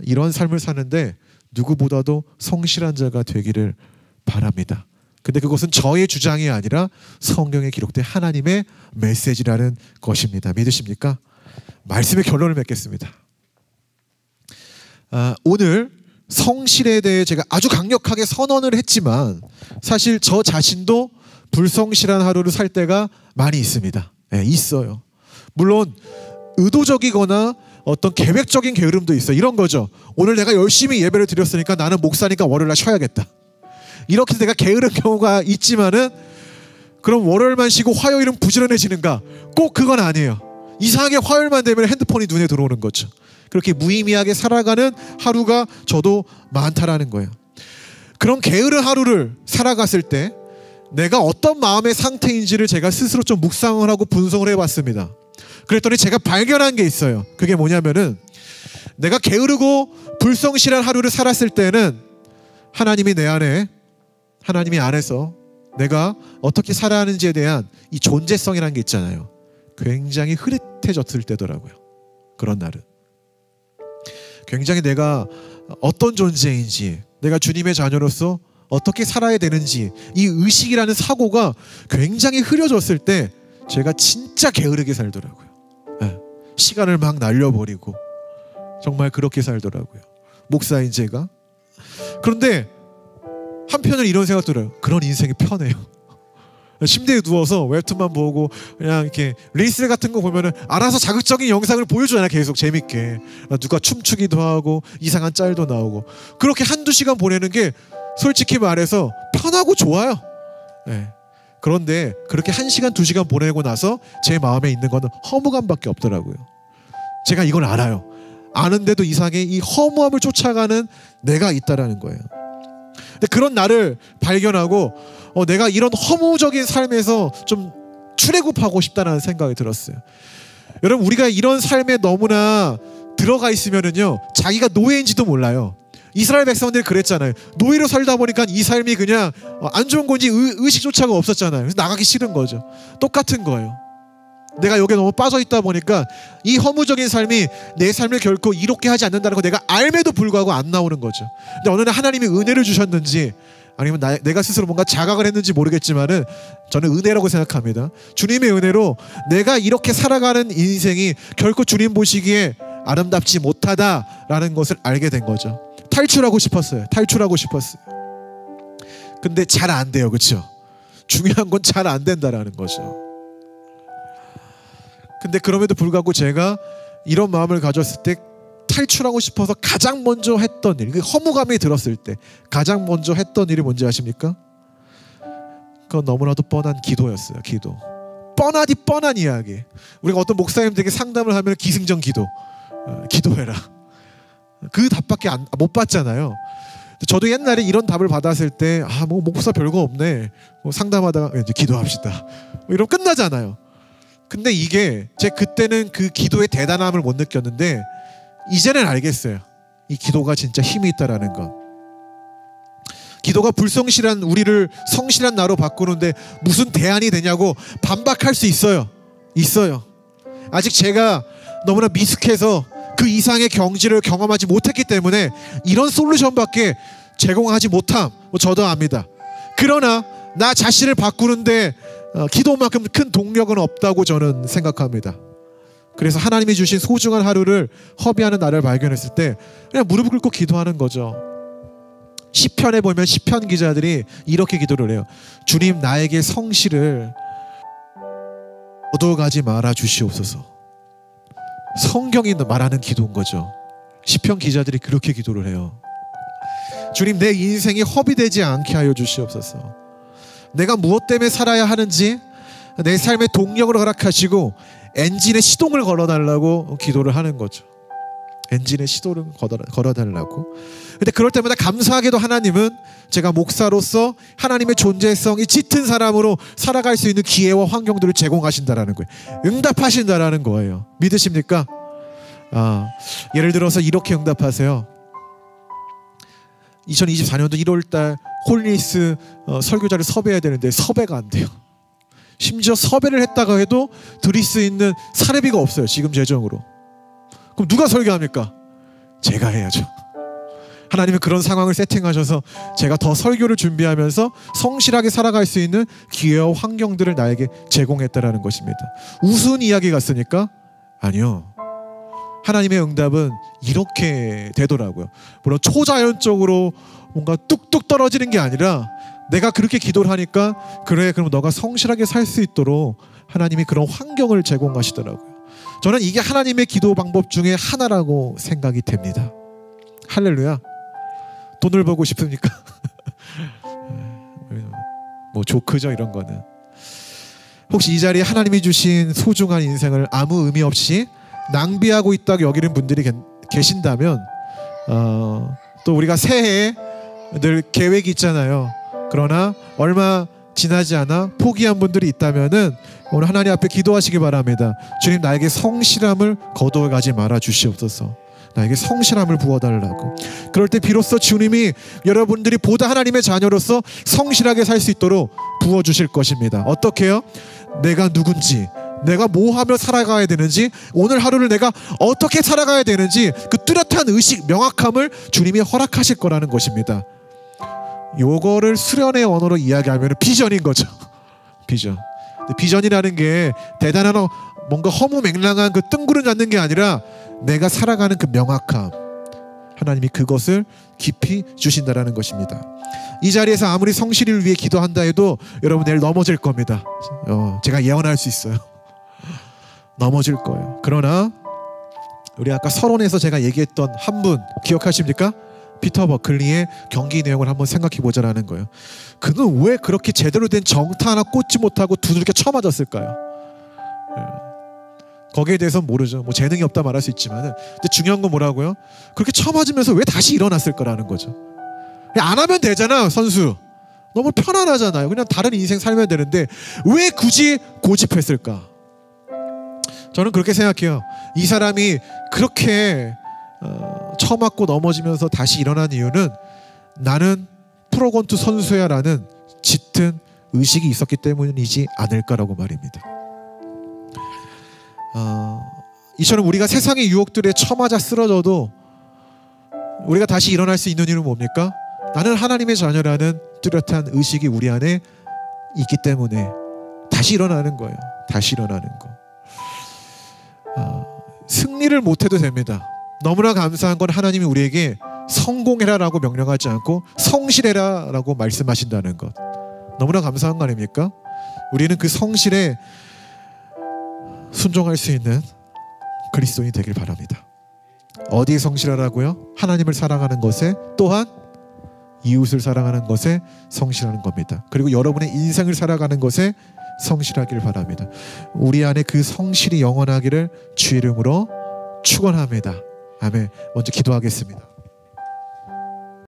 이런 삶을 사는데 누구보다도 성실한 자가 되기를 바랍니다. 근데 그것은 저의 주장이 아니라 성경에 기록된 하나님의 메시지라는 것입니다. 믿으십니까? 말씀의 결론을 맺겠습니다. 오늘 성실에 대해 제가 아주 강력하게 선언을 했지만 사실 저 자신도 불성실한 하루를 살 때가 많이 있습니다. 네, 있어요. 물론 의도적이거나 어떤 계획적인 게으름도 있어요. 이런 거죠. 오늘 내가 열심히 예배를 드렸으니까 나는 목사니까 월요일날 쉬어야겠다. 이렇게 내가 게으른 경우가 있지만은 그럼 월요일만 쉬고 화요일은 부지런해지는가? 꼭 그건 아니에요. 이상하게 화요일만 되면 핸드폰이 눈에 들어오는 거죠. 그렇게 무의미하게 살아가는 하루가 저도 많다라는 거예요. 그런 게으른 하루를 살아갔을 때 내가 어떤 마음의 상태인지를 제가 스스로 좀 묵상을 하고 분석을 해봤습니다. 그랬더니 제가 발견한 게 있어요. 그게 뭐냐면은 내가 게으르고 불성실한 하루를 살았을 때는 하나님이 내 안에, 하나님이 안에서 내가 어떻게 살아야 하는지에 대한 이 존재성이라는 게 있잖아요. 굉장히 흐릿해졌을 때더라고요. 그런 날은 굉장히 내가 어떤 존재인지, 내가 주님의 자녀로서 어떻게 살아야 되는지 이 의식이라는 사고가 굉장히 흐려졌을 때 제가 진짜 게으르게 살더라고요. 네. 시간을 막 날려버리고 정말 그렇게 살더라고요. 목사인 제가. 그런데 한편으로 이런 생각 들어요. 그런 인생이 편해요. 침대에 누워서 웹툰만 보고 그냥 이렇게 릴스 같은 거 보면은 알아서 자극적인 영상을 보여주잖아요. 계속 재밌게 누가 춤추기도 하고 이상한 짤도 나오고 그렇게 한두 시간 보내는 게 솔직히 말해서 편하고 좋아요. 네. 그런데 그렇게 1시간 2시간 보내고 나서 제 마음에 있는 거는 허무감밖에 없더라고요. 제가 이걸 알아요. 아는데도 이상하게 이 허무함을 쫓아가는 내가 있다라는 거예요. 근데 그런 나를 발견하고 내가 이런 허무적인 삶에서 좀 출애굽하고 싶다는 생각이 들었어요. 여러분, 우리가 이런 삶에 너무나 들어가 있으면은요, 자기가 노예인지도 몰라요. 이스라엘 백성들이 그랬잖아요. 노예로 살다 보니까 이 삶이 그냥 안 좋은 건지 의식조차가 없었잖아요. 그래서 나가기 싫은 거죠. 똑같은 거예요. 내가 여기에 너무 빠져 있다 보니까 이 허무적인 삶이 내 삶을 결코 이롭게 하지 않는다는 거 내가 알매도 불구하고 안 나오는 거죠. 근데 어느 날 하나님이 은혜를 주셨는지 아니면 내가 스스로 뭔가 자각을 했는지 모르겠지만은 저는 은혜라고 생각합니다. 주님의 은혜로 내가 이렇게 살아가는 인생이 결코 주님 보시기에 아름답지 못하다라는 것을 알게 된 거죠. 탈출하고 싶었어요. 근데 잘 안 돼요. 그렇죠? 중요한 건 잘 안 된다라는 거죠. 근데 그럼에도 불구하고 제가 이런 마음을 가졌을 때 탈출하고 싶어서 가장 먼저 했던 일, 허무감이 들었을 때 가장 먼저 했던 일이 뭔지 아십니까? 그건 너무나도 뻔한 기도였어요. 기도. 뻔하디 뻔한 이야기. 우리가 어떤 목사님들에게 상담을 하면 기승전 기도. 기도해라. 그 답밖에 못 받잖아요. 저도 옛날에 이런 답을 받았을 때 뭐 목사 별거 없네. 뭐 상담하다가 이제 기도합시다. 이러면 끝나잖아요. 근데 이게 제 그때는 그 기도의 대단함을 못 느꼈는데 이제는 알겠어요. 이 기도가 진짜 힘이 있다라는 거. 기도가 불성실한 우리를 성실한 나로 바꾸는데 무슨 대안이 되냐고 반박할 수 있어요. 아직 제가 너무나 미숙해서 그 이상의 경지를 경험하지 못했기 때문에 이런 솔루션밖에 제공하지 못함 저도 압니다. 그러나 나 자신을 바꾸는데 기도만큼 큰 동력은 없다고 저는 생각합니다. 그래서 하나님이 주신 소중한 하루를 허비하는 나를 발견했을 때 그냥 무릎을 꿇고 기도하는 거죠. 시편에 보면 시편 기자들이 이렇게 기도를 해요. 주님, 나에게 성실을 거둬가지 말아 주시옵소서. 성경이 말하는 기도인 거죠. 시편 기자들이 그렇게 기도를 해요. 주님, 내 인생이 허비되지 않게 하여 주시옵소서. 내가 무엇 때문에 살아야 하는지 내 삶의 동력을 허락하시고 엔진의 시동을 걸어달라고 기도를 하는 거죠. 엔진의 시동을 걸어달라고. 근데 그럴 때마다 감사하게도 하나님은 제가 목사로서 하나님의 존재성이 짙은 사람으로 살아갈 수 있는 기회와 환경들을 제공하신다라는 거예요. 응답하신다라는 거예요. 믿으십니까? 예를 들어서 이렇게 응답하세요. 2024년도 1월달 홀리스 설교자를 섭외해야 되는데 섭외가 안 돼요. 심지어 섭외를 했다가 해도 드릴 수 있는 사례비가 없어요. 지금 재정으로. 그럼 누가 설교합니까? 제가 해야죠. 하나님은 그런 상황을 세팅하셔서 제가 더 설교를 준비하면서 성실하게 살아갈 수 있는 기회와 환경들을 나에게 제공했다라는 것입니다. 우스운 이야기 같습니까? 아니요. 하나님의 응답은 이렇게 되더라고요. 물론 초자연적으로 뭔가 뚝뚝 떨어지는 게 아니라 내가 그렇게 기도를 하니까 그래, 그럼 너가 성실하게 살 수 있도록 하나님이 그런 환경을 제공하시더라고요. 저는 이게 하나님의 기도 방법 중에 하나라고 생각이 됩니다. 할렐루야. 돈을 벌고 싶습니까? 뭐 조크죠, 이런 거는. 혹시 이 자리에 하나님이 주신 소중한 인생을 아무 의미 없이 낭비하고 있다고 여기는 분들이 계신다면 또 우리가 새해에 늘 계획이 있잖아요. 그러나 얼마 지나지 않아 포기한 분들이 있다면은 오늘 하나님 앞에 기도하시기 바랍니다. 주님, 나에게 성실함을 거두어가지 말아 주시옵소서. 나에게 성실함을 부어달라고. 그럴 때 비로소 주님이 여러분들이 보다 하나님의 자녀로서 성실하게 살 수 있도록 부어주실 것입니다. 어떻게요? 내가 누군지, 내가 뭐 하며 살아가야 되는지, 오늘 하루를 내가 어떻게 살아가야 되는지 그 뚜렷한 의식, 명확함을 주님이 허락하실 거라는 것입니다. 요거를 수련의 언어로 이야기하면 비전인 거죠. 비전. 근데 비전이라는 게 대단한 뭔가 허무맹랑한 그 뜬구름 잡는 게 아니라 내가 살아가는 그 명확함, 하나님이 그것을 깊이 주신다라는 것입니다. 이 자리에서 아무리 성실을 위해 기도한다 해도 여러분 내일 넘어질 겁니다. 제가 예언할 수 있어요. 넘어질 거예요. 그러나 우리 아까 서론에서 제가 얘기했던 한 분 기억하십니까? 피터 버클리의 경기 내용을 한번 생각해 보자라는 거예요. 그는 왜 그렇게 제대로 된 정타 하나 꽂지 못하고 두들겨 쳐맞았을까요? 거기에 대해서는 모르죠. 뭐 재능이 없다 말할 수 있지만, 근데 중요한 건 뭐라고요? 그렇게 쳐맞으면서 왜 다시 일어났을 거라는 거죠. 안 하면 되잖아, 선수. 너무 편안하잖아요. 그냥 다른 인생 살면 되는데 왜 굳이 고집했을까? 저는 그렇게 생각해요. 이 사람이 그렇게 쳐맞고 넘어지면서 다시 일어난 이유는 나는 프로곤투 선수야 라는 짙은 의식이 있었기 때문이지 않을까라고 말입니다. 이처럼 우리가 세상의 유혹들에 쳐맞아 쓰러져도 우리가 다시 일어날 수 있는 이유는 뭡니까? 나는 하나님의 자녀라는 뚜렷한 의식이 우리 안에 있기 때문에 다시 일어나는 거예요. 다시 일어나는 거. 승리를 못해도 됩니다. 너무나 감사한 건 하나님이 우리에게 성공해라 라고 명령하지 않고 성실해라 라고 말씀하신다는 것. 너무나 감사한 거 아닙니까? 우리는 그 성실에 순종할 수 있는 그리스도인이 되길 바랍니다. 어디에 성실하라고요? 하나님을 사랑하는 것에, 또한 이웃을 사랑하는 것에 성실하는 겁니다. 그리고 여러분의 인생을 살아가는 것에 성실하길 바랍니다. 우리 안에 그 성실이 영원하기를 주의 이름으로 축원합니다. 아멘. 먼저 기도하겠습니다.